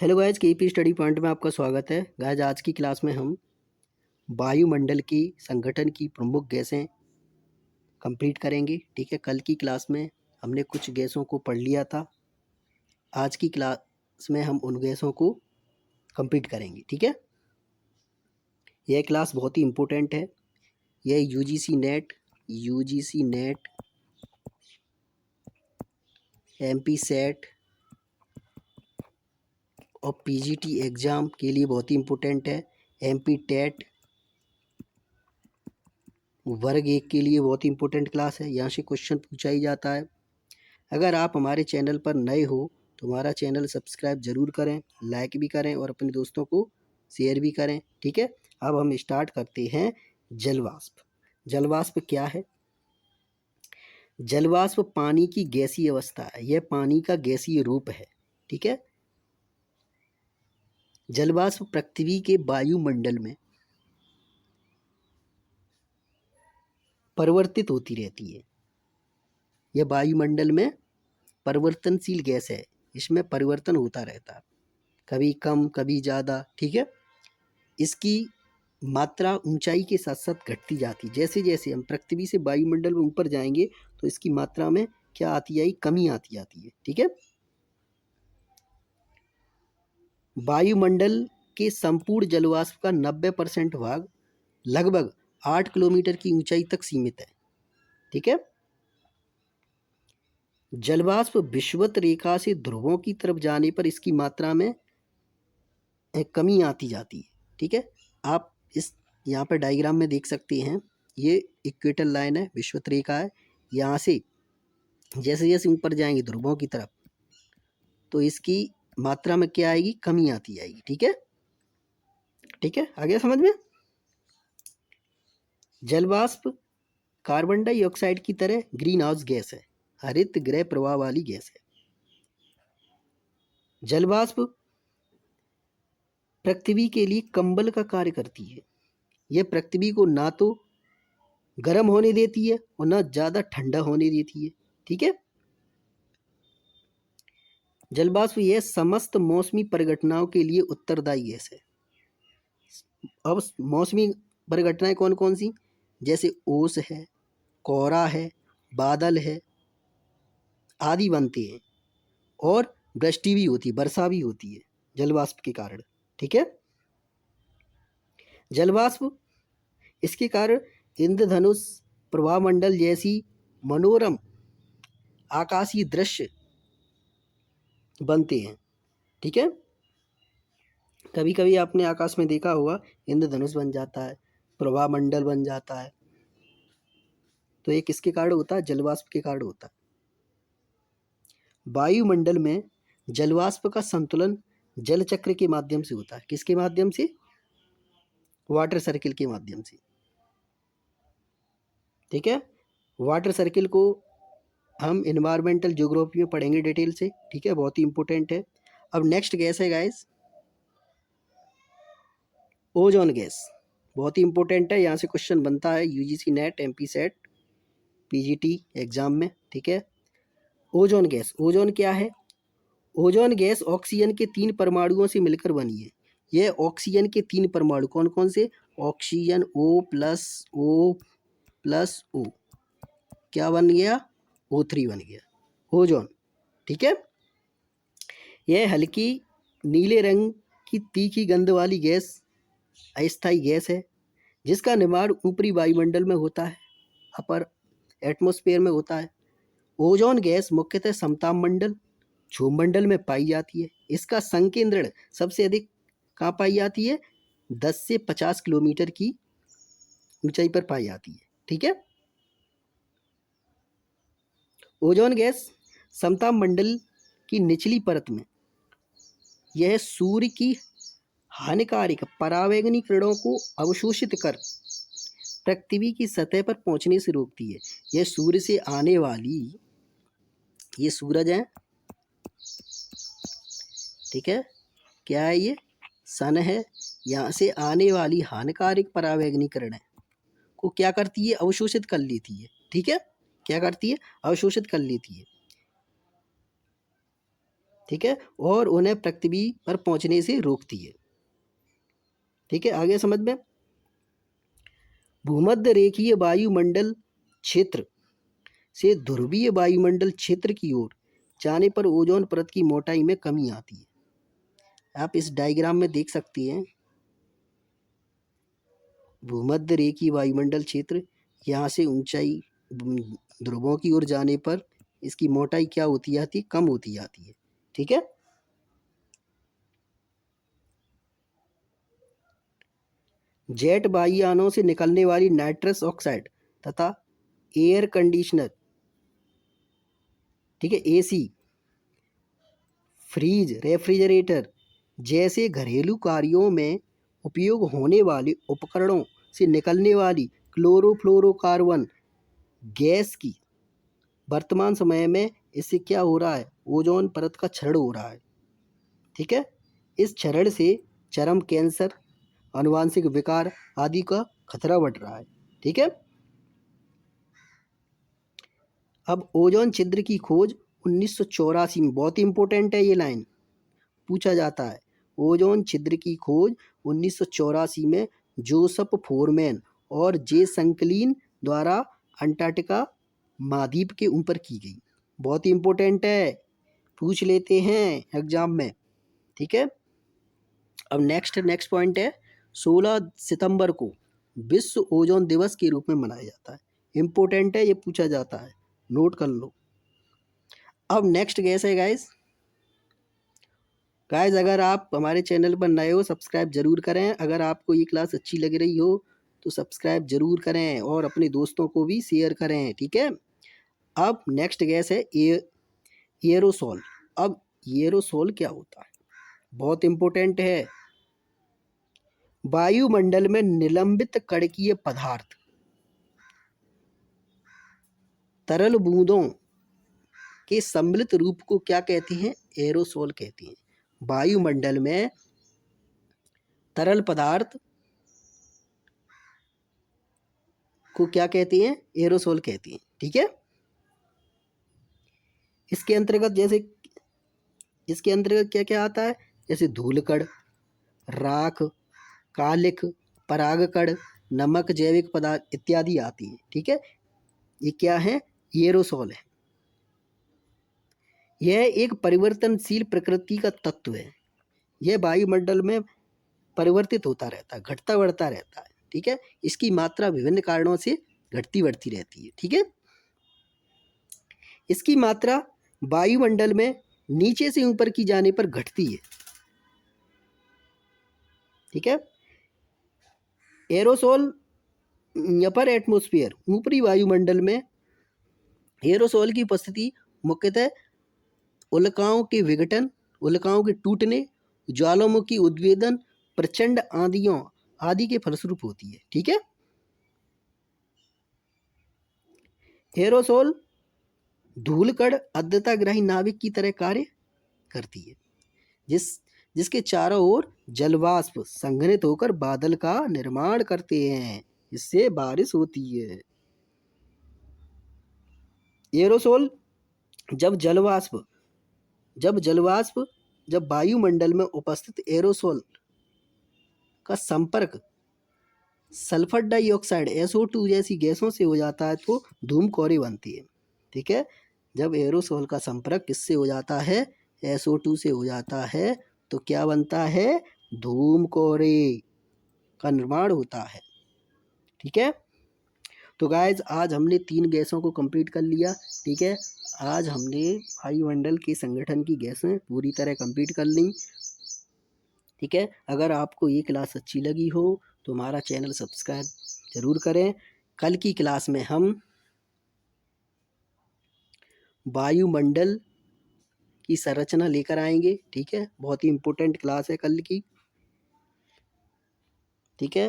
Hello guys, KP study point में आपका स्वागत है। गाइज, आज की क्लास में हम वायुमंडल की संगठन की प्रमुख गैसें कंप्लीट करेंगे। ठीक है, कल की क्लास में हमने कुछ गैसों को पढ़ लिया था। आज की क्लास में हम उन गैसों को कंप्लीट करेंगे। ठीक है, यह क्लास बहुत ही इम्पोर्टेंट है। यह यूजीसी नेट, एमपी सेट और पीजीटी एग्ज़ाम के लिए बहुत ही इम्पोर्टेंट है। एमपी टेट वर्ग 1 के लिए बहुत ही इंपॉर्टेंट क्लास है। यहाँ से क्वेश्चन पूछा ही जाता है। अगर आप हमारे चैनल पर नए हो तो हमारा चैनल सब्सक्राइब ज़रूर करें, लाइक भी करें और अपने दोस्तों को शेयर भी करें। ठीक है, अब हम स्टार्ट करते हैं। जलवाष्प। जलवाष्प क्या है? जलवाष्प पानी की गैसीय अवस्था है। यह पानी का गैसीय रूप है। ठीक है, जलवाष्प पृथ्वी के वायुमंडल में परिवर्तित होती रहती है। यह वायुमंडल में परिवर्तनशील गैस है। इसमें परिवर्तन होता रहता है, कभी कम कभी ज़्यादा। ठीक है, इसकी मात्रा ऊंचाई के साथ साथ घटती जाती। जैसे जैसे हम पृथ्वी से वायुमंडल में ऊपर जाएंगे तो इसकी मात्रा में क्या आती जाएगी? कमी आती जाती है। ठीक है, वायुमंडल के संपूर्ण जलवाष्प का 90% भाग लगभग 8 किलोमीटर की ऊंचाई तक सीमित है। ठीक है, जलवाष्प विषुवत रेखा से ध्रुवों की तरफ जाने पर इसकी मात्रा में कमी आती जाती है। ठीक है, आप इस यहाँ पर डायग्राम में देख सकते हैं। ये इक्वेटर लाइन है, विषुवत रेखा है। यहाँ से जैसे जैसे ऊपर जाएंगे ध्रुवों की तरफ तो इसकी मात्रा में क्या आएगी? कमी आती जाएगी। ठीक है, ठीक है, आ गया समझ में? जलवाष्प कार्बन डाइऑक्साइड की तरह ग्रीन हाउस गैस है, हरित गृह प्रवाह वाली गैस है। जलवाष्प पृथ्वी के लिए कंबल का कार्य करती है। यह पृथ्वी को ना तो गर्म होने देती है और ना ज़्यादा ठंडा होने देती है। ठीक है, जलवाष्प यह समस्त मौसमी परिघटनाओं के लिए उत्तरदायी गैस है। अब मौसमी परिघटनाएं कौन कौन सी? जैसे ओस है, कोहरा है, बादल है आदि बनते हैं। और वृष्टि भी होती है, वर्षा भी होती है जलवाष्प के कारण। ठीक है, जलवाष्प इसके कारण इंद्रधनुष, प्रभामंडल जैसी मनोरम आकाशीय दृश्य बनते हैं। ठीक है, कभी कभी आपने आकाश में देखा होगा, इंद्रधनुष बन जाता है, प्रभामंडल बन जाता है। तो ये किसके कारण होता है? जलवाष्प के कारण होता है। वायुमंडल में जलवाष्प का संतुलन जल चक्र के माध्यम से होता है। किसके माध्यम से? वाटर सर्किल के माध्यम से। ठीक है, वाटर सर्किल को हम इन्वायरमेंटल ज्योग्राफी में पढ़ेंगे डिटेल से। ठीक है, बहुत ही इंपॉर्टेंट है। अब नेक्स्ट गैस है गाइस, ओजोन गैस। बहुत ही इंपॉर्टेंट है, यहाँ से क्वेश्चन बनता है UGC net, MP set, PGT exam में। ठीक है, ओजोन गैस। ओजोन क्या है? ओजोन गैस ऑक्सीजन के 3 परमाणुओं से मिलकर बनी है। यह ऑक्सीजन के 3 परमाणु कौन कौन से? ऑक्सीजन O+O+O क्या बन गया? O3 बन गया, ओजोन। ठीक है, यह हल्की नीले रंग की तीखी गंध वाली गैस अस्थायी गैस है, जिसका निर्माण ऊपरी वायुमंडल में होता है, अपर एटमॉस्फेयर में होता है। ओजोन गैस मुख्यतः समताप मंडल, क्षोभमंडल में पाई जाती है। इसका संकेंद्रण सबसे अधिक कहाँ पाई जाती है? 10 से 50 किलोमीटर की ऊंचाई पर पाई जाती है। ठीक है, ओजोन गैस समताप मंडल की निचली परत में यह सूर्य की हानिकारक परावैंगनी किरणों को अवशोषित कर पृथ्वी की सतह पर पहुंचने से रोकती है। यह सूर्य से आने वाली, ये सूरज है, ठीक है, क्या है? ये सन है। यहाँ से आने वाली हानिकारक परावैंगनी किरणें को क्या करती है? अवशोषित कर लेती है। ठीक है, क्या करती है? अवशोषित कर लेती है। ठीक है, और उन्हें पृथ्वी पर पहुंचने से रोकती है। ठीक है, आगे समझ में। भूमध्य रेखीय वायुमंडल क्षेत्र से ध्रुवीय वायुमंडल क्षेत्र की ओर जाने पर ओजोन परत की मोटाई में कमी आती है। आप इस डायग्राम में देख सकते हैं, भूमध्य रेखीय वायुमंडल क्षेत्र, यहाँ से ऊंचाई ध्रुवों की ओर जाने पर इसकी मोटाई क्या होती जाती है, कम होती जाती है। ठीक है, जेट वायुयानों से निकलने वाली नाइट्रस ऑक्साइड तथा एयर कंडीशनर, ठीक है, एसी, फ्रीज, रेफ्रिजरेटर जैसे घरेलू कार्यों में उपयोग होने वाले उपकरणों से निकलने वाली क्लोरोफ्लोरोकार्बन गैस की वर्तमान समय में इससे क्या हो रहा है, ओजोन परत का क्षरण हो रहा है। ठीक है, इस क्षरण से चरम कैंसर, आनुवांशिक विकार आदि का खतरा बढ़ रहा है। ठीक है, अब ओजोन छिद्र की खोज 1984 में, बहुत इंपॉर्टेंट है ये लाइन, पूछा जाता है। ओजोन छिद्र की खोज 1984 में जोसेफ फोरमैन और जे संकलिन द्वारा अंटार्कटिका महाद्वीप के ऊपर की गई। बहुत इंपॉर्टेंट है, पूछ लेते हैं एग्जाम में। ठीक है, अब नेक्स्ट पॉइंट है, 16 सितंबर को विश्व ओजोन दिवस के रूप में मनाया जाता है। इंपॉर्टेंट है, ये पूछा जाता है, नोट कर लो। अब नेक्स्ट गैस है गाइस, अगर आप हमारे चैनल पर नए हो सब्सक्राइब जरूर करें। अगर आपको ये क्लास अच्छी लग रही हो तो सब्सक्राइब जरूर करें और अपने दोस्तों को भी शेयर करें। ठीक है, अब नेक्स्ट गैस है एरोसोल। अब एरोसोल क्या होता है, बहुत इंपॉर्टेंट है। वायुमंडल में निलंबित कणकीय पदार्थ, तरल बूंदों के सम्मिलित रूप को क्या कहते हैं, एरोसोल कहते हैं। वायुमंडल में तरल पदार्थ को क्या कहते हैं, एरोसोल कहते हैं। ठीक है, इसके अंतर्गत क्या क्या आता है, जैसे धूलकण, राख, कालिक, परागकण, नमक, जैविक पदार्थ इत्यादि आती है। ठीक है, ये क्या है, एरोसोल है। यह एक परिवर्तनशील प्रकृति का तत्व है। यह वायुमंडल में परिवर्तित होता रहता है, घटता बढ़ता रहता है। ठीक है, इसकी मात्रा विभिन्न कारणों से घटती बढ़ती रहती है। ठीक है, इसकी मात्रा वायुमंडल में नीचे से ऊपर की जाने पर घटती है। ठीक है, एरोसोल अपर एटमॉस्फेयर, ऊपरी वायुमंडल में एरोसोल की उपस्थिति मुख्यतः उल्काओं के विघटन, उल्काओं के टूटने, ज्वालामुखी उद्वेदन, प्रचंड आंधियों आदि के फलस्वरूप होती है। ठीक है, एरोसोल धूलकण आर्द्रताग्राही नाभिक की तरह कार्य करती है, जिसके चारों ओर जलवाष्प संघनित होकर बादल का निर्माण करते हैं, इससे बारिश होती है। एरोसोल जब वायुमंडल में उपस्थित एरोसोल का संपर्क सल्फर डाइऑक्साइड SO2 जैसी गैसों से हो जाता है तो धूम कोरे बनती है। ठीक है, जब एरोसोल का संपर्क किससे हो जाता है, SO2 से हो जाता है तो क्या बनता है, धूम कोरे का निर्माण होता है। ठीक है, तो गाइज आज हमने 3 गैसों को कंप्लीट कर लिया। ठीक है, आज हमने वायुमंडल के संगठन की गैसें पूरी तरह कंप्लीट कर ली। ठीक है, अगर आपको ये क्लास अच्छी लगी हो तो हमारा चैनल सब्सक्राइब ज़रूर करें। कल की क्लास में हम वायुमंडल की संरचना लेकर आएंगे। ठीक है, बहुत ही इम्पोर्टेंट क्लास है कल की। ठीक है,